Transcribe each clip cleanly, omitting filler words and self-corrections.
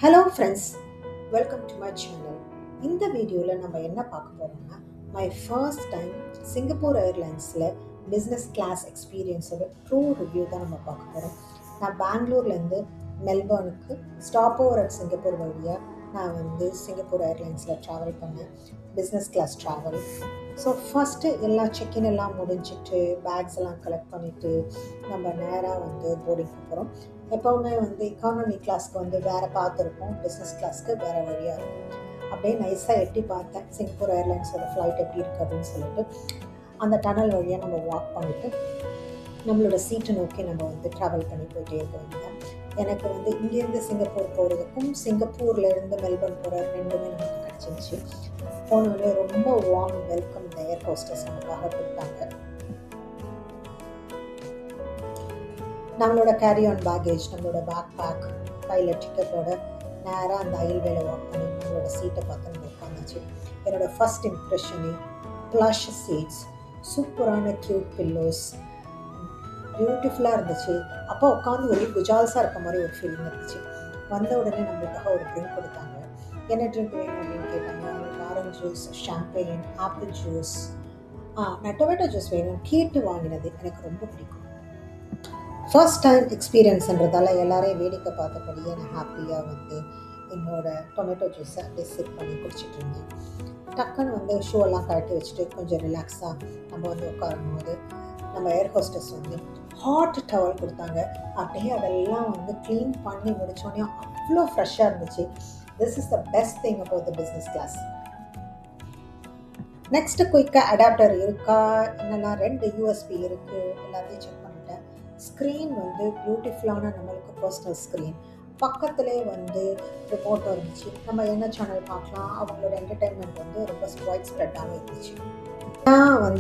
Hello friends, welcome to my channel. இந்த வீடியோவில் நம்ம என்ன பார்க்க போகிறோம்னா, மை ஃபர்ஸ்ட் டைம் சிங்கப்பூர் ஏர்லைன்ஸில் பிஸ்னஸ் கிளாஸ் எக்ஸ்பீரியன்ஸோட ட்ரூ ரிவ்யூ தான் நம்ம பார்க்க போகிறோம். நான் பெங்களூர்லேருந்து மெல்பர்னுக்கு ஸ்டாப் ஓவர் அட் சிங்கப்பூர் வழியாக நான் சிங்கப்பூர் ஏர்லைன்ஸில் ட்ராவல் பண்ணேன், business class travel. So first எல்லா செக்கின் எல்லாம் முடிஞ்சிட்டு பேக்ஸ் எல்லாம் கலெக்ட் பண்ணிவிட்டு நம்ம நேராக போர்டிங்க்கு போகிறோம். எப்போவுமே எக்கானமி கிளாஸ்க்கு வேறு பார்த்துருப்போம், பிஸ்னஸ் கிளாஸ்க்கு வேறு வழியாக இருக்கும். அப்படியே நைஸாக எட்டி பார்த்தேன் சிங்கப்பூர் ஏர்லைன்ஸோட ஃப்ளைட் எப்படி இருக்குது அப்படின்னு சொல்லிட்டு அந்த டனல் வழியாக நம்ம வாக் பண்ணிவிட்டு நம்மளோட சீட்டை நோக்கி நம்ம ட்ராவல் பண்ணி போயிட்டே இருக்க வேண்டியதான். எனக்கு இங்கேருந்து சிங்கப்பூர் போகிறதுக்கும் சிங்கப்பூர்லேருந்து மெல்பர்ன் போகிற ரெண்டுமே நமக்கு கிடச்சிருச்சு. போனோடனே ரொம்ப வார்ம் வெல்கம் இந்த ஏர் ஹோஸ்டஸ் நமக்காக கொடுத்தாங்க. நம்மளோட கேரி ஆன் பேக்கேஜ், நம்மளோட பேக் பேக், கையில் டிக்கெட்டோட நேராக அந்த அயல்வேல வாக் பண்ணி நம்மளோட சீட்டை பார்த்து நம்ம உட்காந்துச்சு. என்னோடய ஃபஸ்ட் இம்ப்ரெஷனே ப்ளஷ் சீட்ஸ், சூப்பரான க்யூட் பில்லோஸ், பியூட்டிஃபுல்லாக இருந்துச்சு. அப்போ உட்காந்து ஒரே குஜால்ஸாக இருக்க மாதிரி ஒரு ஃபீலிங் இருந்துச்சு. வந்த உடனே நம்மளுக்காக ஒரு ட்ரிங்க் கொடுத்தாங்க. என்ன ட்ரிங்க் வேணும் அப்படின்னு கேட்டாங்க. அவங்களுக்கு orange juice, champagne, apple juice, நான் டொமேட்டோ ஜூஸ் வேணும் கேட்டு வாங்கினது எனக்கு ரொம்ப பிடிக்கும். ஃபர்ஸ்ட் டைம் எக்ஸ்பீரியன்ஸ்ன்றதால எல்லாரையும் வேடிக்கை பார்த்தபடியே நான் ஹாப்பியாக என்னோட டொமேட்டோ ஜூஸை அப்படியே சிப் பண்ணி குடிச்சிட்டு இருந்தேன். டக்குன்னு ஷூவெல்லாம் கழட்டி வச்சுட்டு கொஞ்சம் ரிலாக்ஸாக நம்ம உட்காரும் போது நம்ம ஏர் ஹோஸ்டஸ் ஹாட் டவல் கொடுத்தாங்க. அப்படியே அதெல்லாம் க்ளீன் பண்ணி முடித்தோடனே அவ்வளோ ஃப்ரெஷ்ஷாக இருந்துச்சு. This is the best thing about the business class. Next குயிக்காக அடாப்டர் இருக்கா, என்னெல்லாம் 2 USB இருக்குது, எல்லாத்தையும் செக் பண்ணிட்டேன். ஸ்க்ரீன் பியூட்டிஃபுல்லான நம்மளுக்கு பர்சனல் ஸ்க்ரீன். பக்கத்துலேயே ரிமோட்டும் இருந்துச்சு. நம்ம என்ன சேனல் பார்க்கலாம், அவங்களோட என்டர்டெயின்மெண்ட் ரொம்ப வைட் ஸ்ப்ரெட்டாகவும் இருந்துச்சு. நான்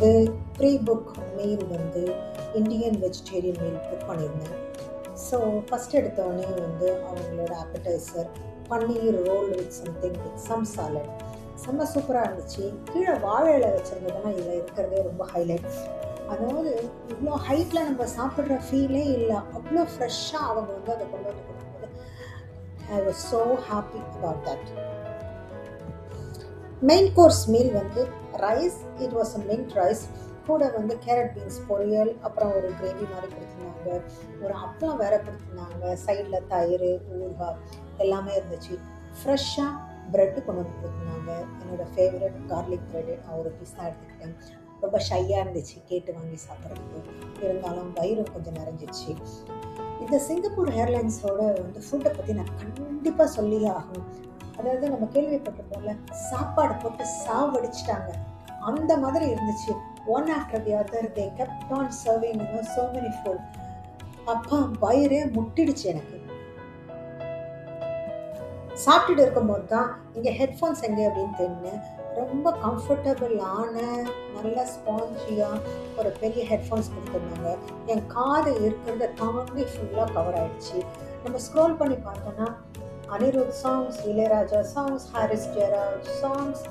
pre book meal Indian vegetarian meal book பண்ணியிருந்தேன். ஸோ ஃபஸ்ட் எடுத்தோடனே அவங்களோட appetizer paneer roll with something with some salad செம்ம சூப்பராக இருந்துச்சு. கீழே வாழை இலை வச்சுருந்ததுன்னா இதில் இருக்கிறதே ரொம்ப ஹைலைட். அதாவது இவ்வளோ ஹைட்டில் நம்ம சாப்பிட்ற ஃபீலே இல்லை, அவ்வளோ ஃப்ரெஷ்ஷாக அவங்க அதை கொண்டு கொடுக்கும்போது I was so happy about that. Main course meal rice, it was a mint rice, கூட கேரட் பீன்ஸ் பொரியல், அப்புறம் ஒரு கிரேவி மாதிரி கொடுத்துருந்தாங்க, ஒரு அப்பளம் வேறு கொடுத்துருந்தாங்க, சைடில் தயிர், ஊறுகாய் எல்லாமே இருந்துச்சு. ஃப்ரெஷ்ஷாக ப்ரெட்டு கொண்டு கொடுத்துருந்தாங்க. என்னோடய ஃபேவரட் கார்லிக் ப்ரெட்டு நான் ஒரு பீஸ் தான் எடுத்துக்கிட்டேன். ரொம்ப ஷையாக இருந்துச்சு கேட்டு வாங்கி சாப்பிட்றதுக்கு, இருந்தாலும் வயிறும் கொஞ்சம் நிறைஞ்சிச்சு. இந்த சிங்கப்பூர் ஏர்லைன்ஸோட ஃபுட்டை பற்றி நான் கண்டிப்பாக சொல்லியே ஆகணும். அதாவது நம்ம கேள்விப்பட்டிருப்போம்ல, சாப்பாடு போட்டு சாவடிச்சிட்டாங்க அந்த மாதிரி இருந்துச்சு. One after the other they kept on serving so many food. அப்பா வயிறே முட்டிடுச்சு எனக்கு. சாப்பிட்டுட்டு இருக்கும்போது தான் இங்கே ஹெட்ஃபோன்ஸ் எங்கே அப்படின்னு தெரிஞ்சேன். ரொம்ப கம்ஃபர்டபுளான நல்ல ஸ்பாஞ்சியாக ஒரு பெரிய ஹெட்ஃபோன்ஸ் கொடுத்துருந்தாங்க. என் காது இருக்கிறத தாண்டி ஃபுல்லாக கவர் ஆகிடுச்சு. நம்ம ஸ்க்ரோல் பண்ணி பார்த்தோன்னா Anirudh songs, Ilaiyaraaja songs, Harris Jayaraj songs,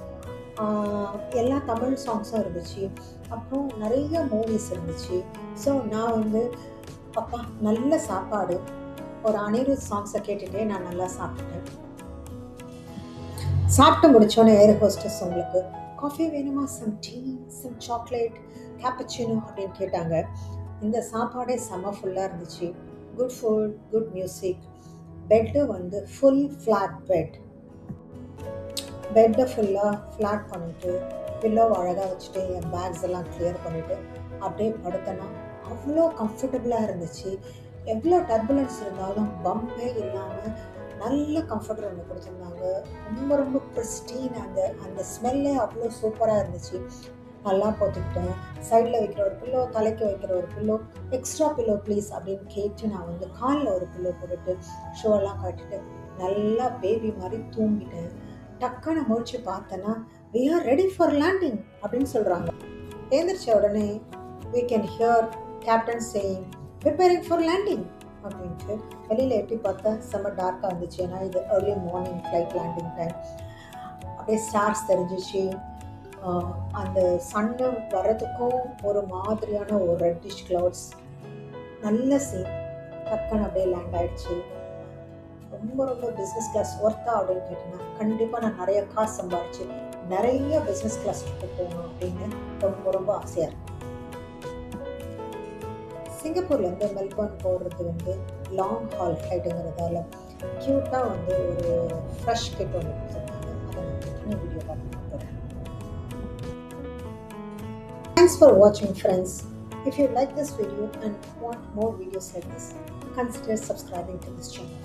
எல்லா தமிழ் சாங்ஸும் இருந்துச்சு. அப்புறம் நிறைய மூவிஸ் இருந்துச்சு. ஸோ நான் அப்பா நல்ல சாப்பாடு, ஒரு அனிருத் சாங்ஸை கேட்டுகிட்டே நான் நல்லா சாப்பிட்டேன். சாப்பிட்டு முடித்தோன்னே ஏர் ஹோஸ்டஸ் உங்களுக்கு காஃபி வேணுமா, some tea, some chocolate, cappuccino அப்படின்னு கேட்டாங்க. இந்த சாப்பாடே செம்ம ஃபுல்லாக இருந்துச்சு. Good food, good music. Bed full flat பெட்டை ஃபுல்லாக ஃப்ளாட் பண்ணிவிட்டு பில்லோவை அழகாக வச்சுட்டு என் பேக்ஸ் எல்லாம் கிளியர் பண்ணிவிட்டு அப்படியே படுத்தேன்னா அவ்வளோ கம்ஃபர்டபுளாக இருந்துச்சு. எவ்வளோ டர்புலன்ஸ் இருந்தாலும் பம்பே இல்லாமல் நல்ல கம்ஃபர்டர் ஒன்று கொடுத்துருந்தாங்க. ரொம்ப ரொம்ப ப்ரிஸ்டீன். அந்த ஸ்மெல்லே அவ்வளோ சூப்பராக இருந்துச்சு. நல்லா போட்டுக்கிட்டேன். சைடில் வைக்கிற ஒரு பில்லோ, தலைக்கு வைக்கிற ஒரு பில்லோ, எக்ஸ்ட்ரா பில்லோ ப்ளீஸ் அப்படின்னு கேட்டு நான் காலில் ஒரு பில்லோ போட்டுட்டு ஷூவெல்லாம் கட்டிட்டு நல்லா பேபி மாதிரி தூங்கிட்டேன். டக்குன்னு முடிச்சு பார்த்தேன்னா we are ready for landing அப்படின்னு சொல்கிறாங்க. எழுந்திரிச்ச உடனே we can hear captain saying preparing for landing அப்படின்ட்டு. வெளியில் எட்டி பார்த்தா செம்ம டார்க்காக இருந்துச்சு. ஏன்னா இது early morning flight landing time. அப்படியே ஸ்டார்ஸ் தெரிஞ்சிச்சு. அந்த சன்னு வர்றதுக்கும் ஒரு மாதிரியான ஒரு ரெட்டிஷ் கிளவுட்ஸ், நல்ல சீன். டக்குன்னு அப்படியே லேண்ட் ஆகிடுச்சு. ரொம்ப ரொம்ப பிஸ்னஸ் கிளாஸ் ஒர்த்தா அப்படின்னு கேட்டிங்கன்னா கண்டிப்பாக நான் நிறைய காசு சம்பாரிச்சு நிறைய பிஸ்னஸ் கிளாஸ் போகணும் அப்படின்னு ரொம்ப ரொம்ப ஆசையாக இருக்கு. சிங்கப்பூர்லேருந்து மெல்பர்ன் போகிறது வந்து லாங் ஹால் ஃப்ளைட்டுங்கிறதால க்யூட்டாக வந்து ஒரு ஃப்ரெஷ் கிட் ஒன்று கொடுத்துருக்காங்க. அதை நான் இன்னும் வீடியோ பார்க்க போகிறேன். Thanks for watching, friends. If you like this video and want more videos like this, consider subscribing to this channel.